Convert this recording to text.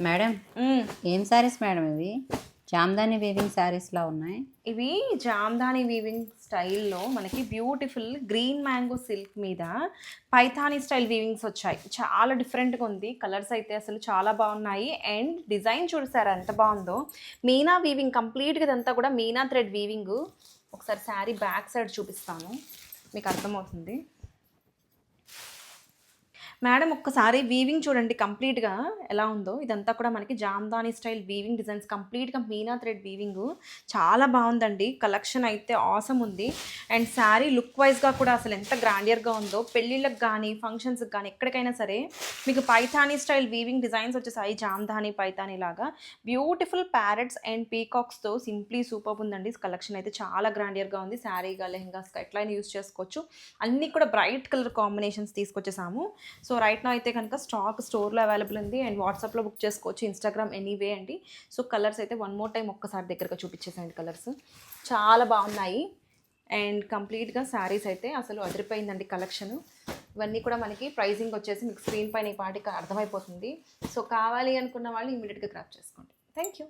Madam ఏం saris madam ఇవి? Jamdani weaving శారీస్లా ఉన్నాయి. ఇవి జామ్దాని వీవింగ్ స్టైల్లో మనకి బ్యూటిఫుల్ గ్రీన్ మ్యాంగో సిల్క్ మీద పైథానీ స్టైల్ వీవింగ్స్ వచ్చాయి. చాలా డిఫరెంట్గా ఉంది. కలర్స్ అయితే అసలు చాలా బాగున్నాయి. అండ్ డిజైన్ చూసారా ఎంత బాగుందో. మీనా వీవింగ్ కంప్లీట్గా ఇదంతా కూడా మీనా థ్రెడ్ వీవింగ్. ఒకసారి శారీ బ్యాక్ సైడ్ చూపిస్తాను, మీకు అర్థమవుతుంది. మేడం ఒక్కసారి వీవింగ్ చూడండి కంప్లీట్గా ఎలా ఉందో. ఇదంతా కూడా మనకి జామ్దాని స్టైల్ వీవింగ్ డిజైన్స్, కంప్లీట్గా మీనా థ్రెడ్ వీవింగ్. చాలా బాగుందండి. కలెక్షన్ అయితే ఆసమ్ ఉంది. అండ్ శారీ లుక్ వైజ్గా కూడా అసలు ఎంత గ్రాండియర్గా ఉందో. పెళ్ళిళ్ళకి కానీ ఫంక్షన్స్కి కానీ ఎక్కడికైనా సరే మీకు పైథానీ స్టైల్ వీవింగ్ డిజైన్స్ వచ్చేసాయి. జామ్దాని పైథానీ లాగా బ్యూటిఫుల్ ప్యారెట్స్ అండ్ పీకాక్స్తో సింప్లీ సూపర్ ఉందండి. కలెక్షన్ అయితే చాలా గ్రాండియర్గా ఉంది. శారీగా లెహంగాస్గా ఎట్లయినా యూస్ చేసుకోవచ్చు. అన్నీ కూడా బ్రైట్ కలర్ కాంబినేషన్స్ తీసుకొచ్చేసాము. సో రైట్ నా అయితే కనుక స్టాక్ స్టోర్లో అవైలబుల్ ఉంది. అండ్ వాట్సాప్లో బుక్ చేసుకోవచ్చు, ఇన్స్టాగ్రామ్ ఎనీవే అండి. సో కలర్స్ అయితే వన్ మోర్ టైం ఒక్కసారి దగ్గరగా చూపించేసాయండి. కలర్స్ చాలా బాగున్నాయి. అండ్ కంప్లీట్గా శారీస్ అయితే అసలు అదిరిపోయిందండి కలెక్షన్. ఇవన్నీ కూడా మనకి ప్రైజింగ్ వచ్చేసి మీకు స్క్రీన్ పైన ఈ పాటికి అర్థమైపోతుంది. సో కావాలి అనుకున్న వాళ్ళు ఇమీడియట్గా గ్రాప్ చేసుకోండి. Thank you.